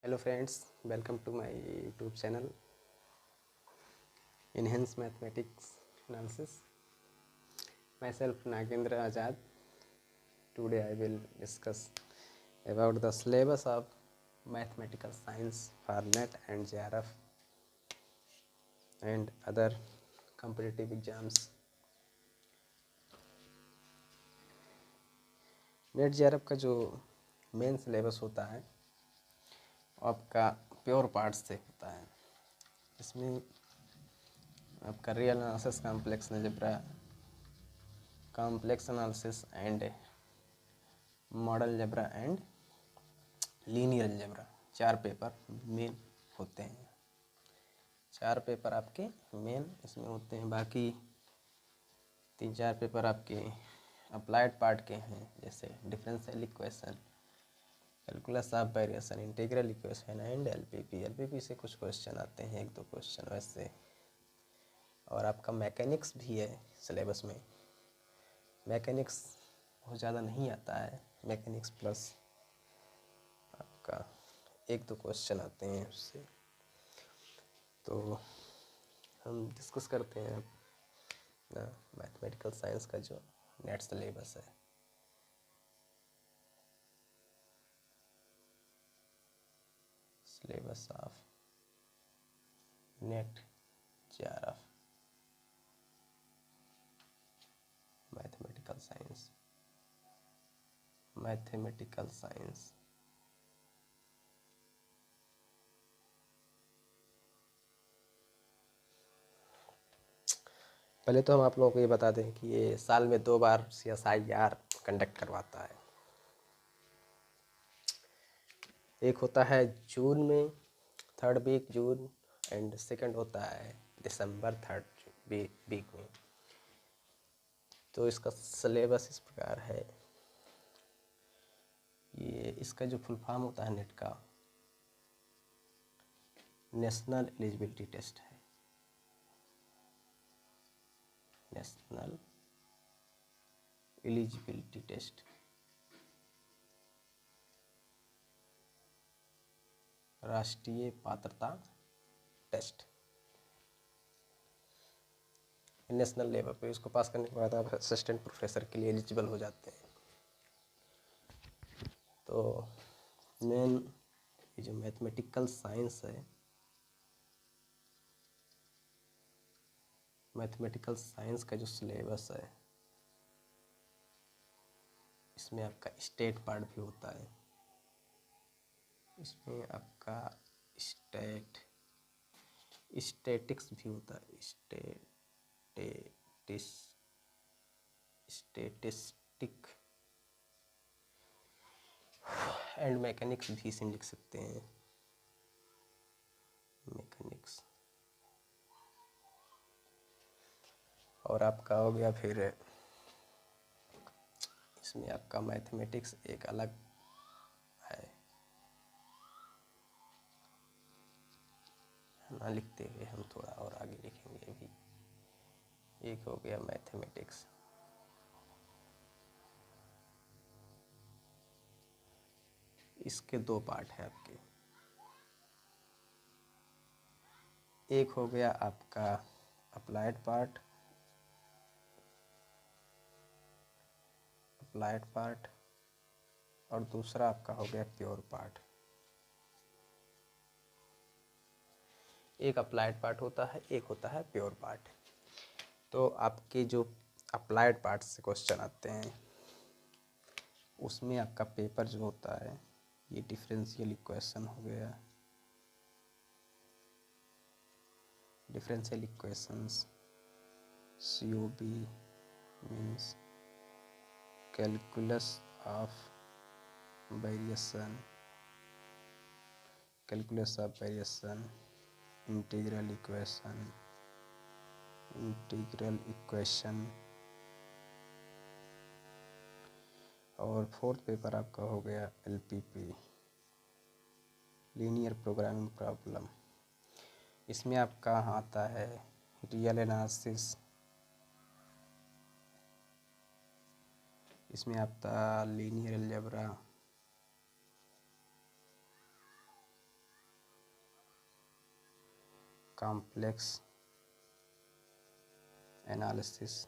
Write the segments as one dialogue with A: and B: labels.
A: Hello friends, welcome to my YouTube channel Enhance Mathematics Analysis. Myself Nagendra Azad. Today I will discuss about the syllabus of mathematical science for NET and JRF and other competitive exams. NET JRF का जो main syllabus होता है वो आपका pure parts से होता है। इसमें आपका real analysis, complex algebra, complex analysis and model algebra and linear algebra, 4 paper main होते हैं। 4 पेपर आपके मेन इसमें होते हैं। बाकी 3-4 पेपर आपके अप्लाइड पार्ट के हैं, जैसे differential equation, calculus of variation, integral equation and LPP. LPP से कुछ क्वेश्चन आते हैं, 1-2 क्वेश्चन वैसे। और आपका मैकेनिक्स भी है सिलेबस में। मैकेनिक्स बहुत ज़्यादा नहीं आता है, मैकेनिक्स प्लस आपका 1-2 क्वेश्चन आते हैं उससे। तो हम डिस्कस करते हैं मैथमेटिकल साइंस का जो नेट सिलेबस है। Syllabus of net JRF mathematical science. पहले तो हम आप लोगों को ये बता दें कि ये साल में 2 बार CSIR कंडक्ट करवाता है। एक होता है जून में, 3rd week June, and second होता है दिसंबर 3rd वीक में। तो इसका सिलेबस इस प्रकार है। ये इसका जो फुल फॉर्म होता है नेट का, नेशनल एलिजिबिलिटी टेस्ट है। नेशनल एलिजिबिलिटी टेस्ट, राष्ट्रीय पात्रता टेस्ट। नेशनल लेवल पे इसको पास करने के बाद आप असिस्टेंट प्रोफेसर के लिए एलिजिबल हो जाते हैं। तो मेन ये जो मैथमेटिकल साइंस है, मैथमेटिकल साइंस का जो सिलेबस है, इसमें आपका स्टेट पार्ट भी होता है। इसमें आपका स्टैटिक्स भी होता है, स्टेटिस्टिक एंड मैकेनिक्स भी इसे लिख सकते हैं, मैकेनिक्स। और आपका हो गया फिर इसमें आपका मैथमेटिक्स एक अलग है ना, लिखते हुए हम थोड़ा और आगे लिखेंगे अभी। एक हो गया मैथमेटिक्स, इसके 2 पार्ट हैं आपके। एक हो गया आपका अप्लाइड पार्ट और दूसरा आपका हो गया प्योर पार्ट। एक अप्लाइड पार्ट होता है, एक होता है प्योर पार्ट। तो आपके जो अप्लाइड पार्ट से क्वेश्चन आते हैं, उसमें आपका पेपर जो होता है, ये डिफरेंशियल इक्वेशन हो गया, differential equations, COB means calculus of variation, integral equation. और 4th पेपर आपका हो गया LPP, लीनियर प्रोग्रामिंग प्रॉब्लम। इसमें आपका आता है रियल एनालिसिस, इसमें आता linear algebra, complex analysis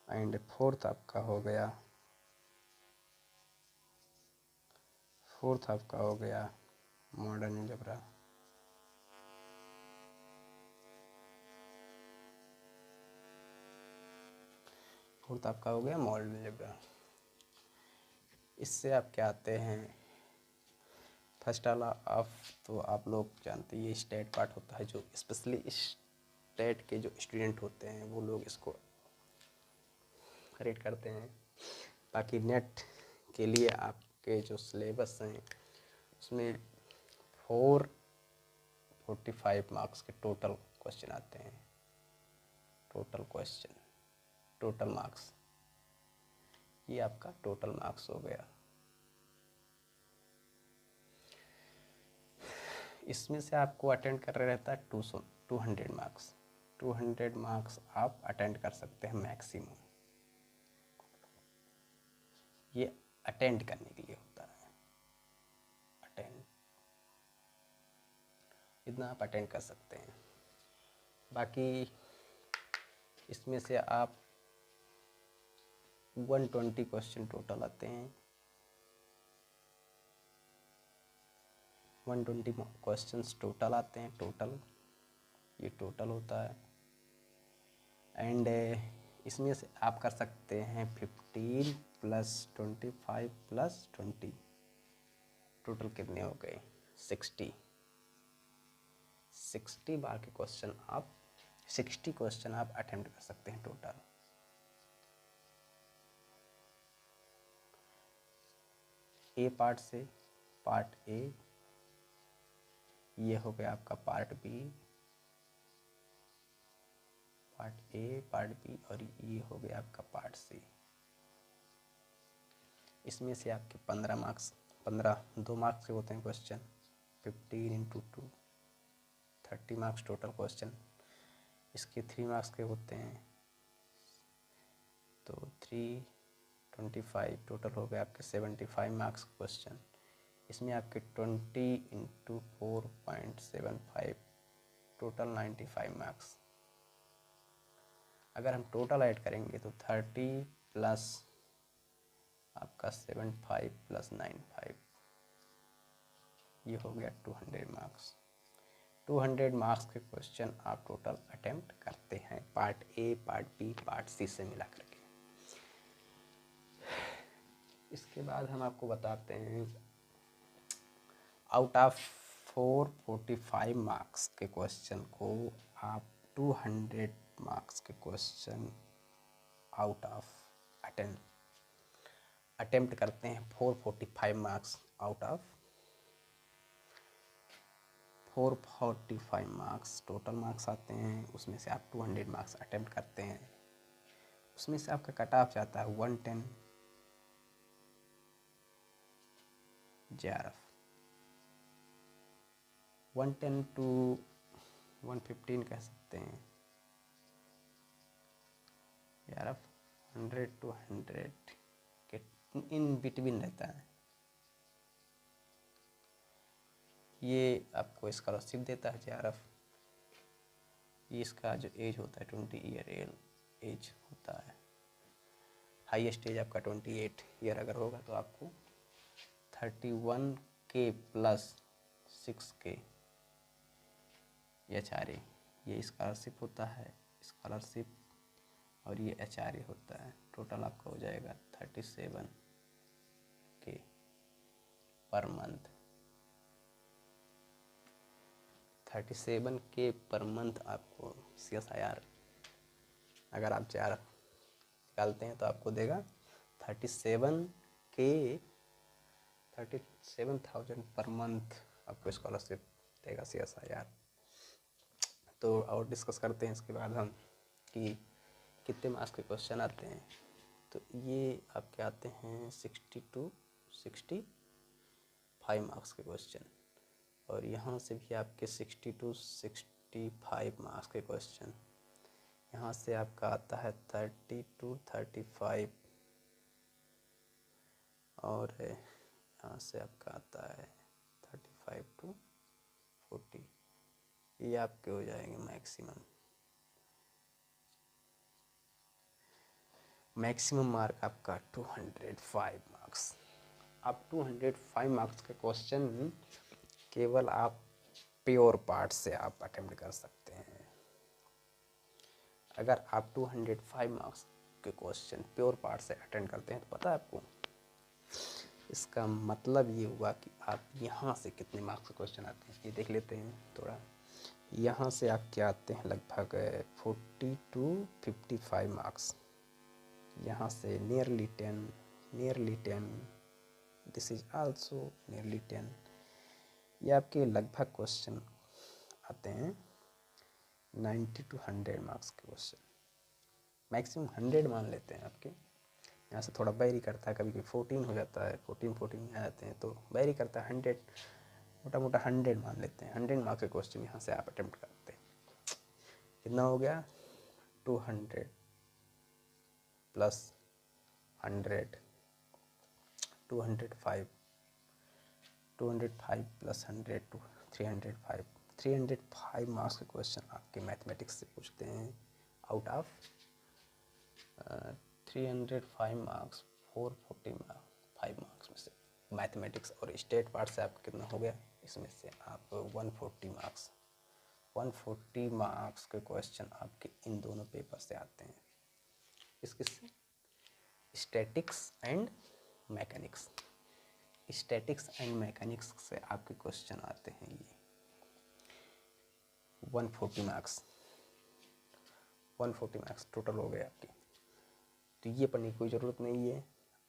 A: and fourth आपका हो गया मॉडर्न अलजेब्रा। फोर्थ आपका हो गया मॉडर्न अलजेब्रा। इससे आप क्या आते हैं, फर्स्ट वाला आप तो आप लोग जानते हैं, ये स्टेट पार्ट होता है, जो स्पेशली स्टेट के जो स्टूडेंट होते हैं वो लोग इसको रेट करते हैं। बाकी नेट के लिए आपके जो सिलेबस हैं उसमें 445 मार्क्स के टोटल क्वेश्चन आते हैं। टोटल मार्क्स, ये आपका टोटल मार्क्स हो गया। इसमें से आपको अटेंड कर रहा रहता है 200 मार्क्स। 200 मार्क्स आप अटेंड कर सकते हैं मैक्सिमम। ये अटेंड करने के लिए होता है, इतना आप अटेंड कर सकते हैं। बाकी इसमें से आप 120 क्वेश्चन टोटल आते हैं। 120 क्वेश्चंस टोटल आते हैं। ये टोटल होता है। एंड इसमें से आप कर सकते हैं 15 + 25 + 20, टोटल कितने हो गए 60 बार के क्वेश्चन आप 60 क्वेश्चन आप अटेम्प्ट कर सकते हैं टोटल। ए पार्ट से पार्ट ए, ये हो गया आपका part B, part A, part B, और ये हो गया आपका पार्ट सी। इसमें से आपके 15 मार्क्स, 2 मार्क्स के होते हैं क्वेश्चन। 15 × 2 30 marks total question. इसके 3 मार्क्स के होते हैं, तो 3 25 टोटल हो गए आपके 75 मार्क्स क्वेश्चन। इसमें आपके 20 × 4.75 टोटल 95 मार्क्स। अगर हम टोटल ऐड करेंगे तो 30 प्लस आपका 75 + 95, ये हो गया 200 मार्क्स। 200 मार्क्स के क्वेश्चन आप टोटल अटेम्प्ट करते हैं, part A, part B, part C से मिला करके। इसके बाद हम आपको बताते हैं, आउट ऑफ 445 मार्क्स के क्वेश्चन को आप 200 मार्क्स के क्वेश्चन आउट ऑफ अटेम्प्ट करते हैं। 445 marks out of 445 marks total marks आते हैं, उसमें से आप 200 मार्क्स अटेम्प्ट करते हैं। उसमें से आपका कट ऑफ जाता है 110 JRF, 110 to 115 कह सकते हैं। JRF 100 to 100 के इन बिटवीन रहता है। ये आपको स्कॉलरशिप देता है JRF। ये इसका जो एज होता है 20 ईयर एज होता है। हाईएस्ट एज आपका 28 ईयर अगर होगा तो आपको 31K + 6K HRA, ये स्कॉलरशिप होता है। स्कॉलरशिप और ये HRA होता है। टोटल आपका हो जाएगा 37K per month. 37K per month आपको CSIR, अगर आप JRF निकालते हैं तो आपको देगा 37,000 पर मंथ आपको स्कॉलरशिप देगा CSIR। तो और डिस्कस करते हैं इसके बाद हम कि कितने मार्क्स के क्वेश्चन आते हैं। तो ये आपके आते हैं 60 to 65 मार्क्स के क्वेश्चन, और यहाँ से भी आपके 60 to 65 मार्क्स के क्वेश्चन। यहाँ से आपका आता है 30 to 35, और यहाँ से आपका आता है 35 to 40, ये आपके हो जाएंगे मैक्सिमम मार्क आपका 205 मार्क्स। अब 205 मार्क्स के क्वेश्चन केवल आप प्योर पार्ट से आप अटेम्प्ट कर सकते हैं। अगर आप 205 मार्क्स के क्वेश्चन प्योर पार्ट से अटेंड करते हैं तो पता है आपको इसका मतलब ये हुआ कि आप यहाँ से कितने मार्क्स के क्वेश्चन आते हैं ये देख लेते हैं थोड़ा। यहाँ से आप क्या आते हैं लगभग 40 to 55 मार्क्स। यहाँ से nearly 10, this is also nearly 10। ये आपके लगभग क्वेश्चन आते हैं 90 to 100 मार्क्स के क्वेश्चन, मैक्सिमम 100 मान लेते हैं आपके। यहाँ से थोड़ा वेरी करता है, कभी कभी 14 हो जाता है, 14 आ जाते हैं तो वेरी करता है। 100 मोटा मोटा 100 मान लेते हैं। 100 मार्क्स के क्वेश्चन यहाँ से आप अटेम्प्ट करते हैं। कितना हो गया 200 प्लस 100 205 प्लस 100 to 305 मार्क्स के क्वेश्चन आपके मैथमेटिक्स से पूछते हैं। आउट ऑफ 305 मार्क्स 445 मार्क्स में से मैथमेटिक्स और स्टेट पार्ट से आपका कितना हो गया, इसमें से आप 140 मार्क्स के क्वेश्चन आपके इन दोनों पेपर से आते हैं। इसके स्टैटिक्स एंड मैकेनिक्स से आपके क्वेश्चन आते हैं। ये 140 मार्क्स टोटल हो गए आपके। तो ये पढ़ने की कोई ज़रूरत नहीं है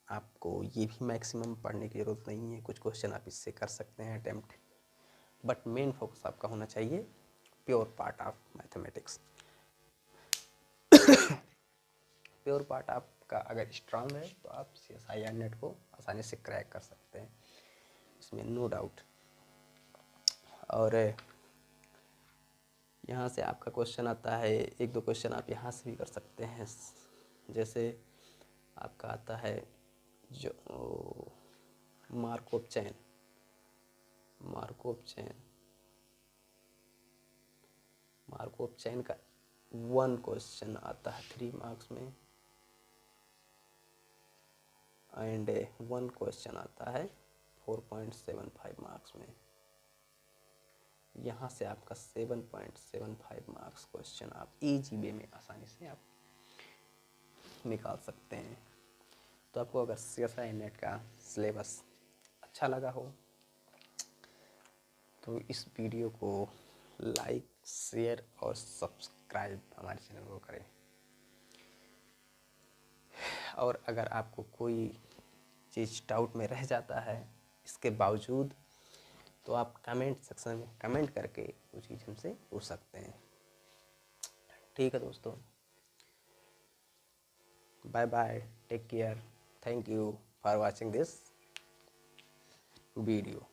A: आपको, ये भी मैक्सिमम पढ़ने की ज़रूरत नहीं है। कुछ क्वेश्चन आप इससे कर सकते हैं अटेम्प्ट, बट मेन फोकस आपका होना चाहिए pure part of mathematics. Pure part आपका अगर स्ट्रांग है तो आप CSIR नेट को आसानी से क्रैक कर सकते हैं, इसमें नो डाउट। और यहाँ से आपका क्वेश्चन आता है, एक दो क्वेश्चन आप यहाँ से भी कर सकते हैं। जैसे आपका आता है जो मार्कोव चेन का 1 क्वेश्चन आता है 3 मार्क्स में, एंड 1 क्वेश्चन आता है 4.75 मार्क्स में। यहाँ से आपका 7.75 मार्क्स क्वेश्चन आप इजी वे में आसानी से आप निकाल सकते हैं। तो आपको अगर CSI नेट का सिलेबस अच्छा लगा हो तो इस वीडियो को लाइक, शेयर और सब्सक्राइब हमारे चैनल को करें। और अगर आपको कोई चीज़ डाउट में रह जाता है इसके बावजूद, तो आप कमेंट सेक्शन में कमेंट करके वो चीज़ हमसे पूछ सकते हैं। ठीक है दोस्तों, bye bye, take care, thank you for watching this video.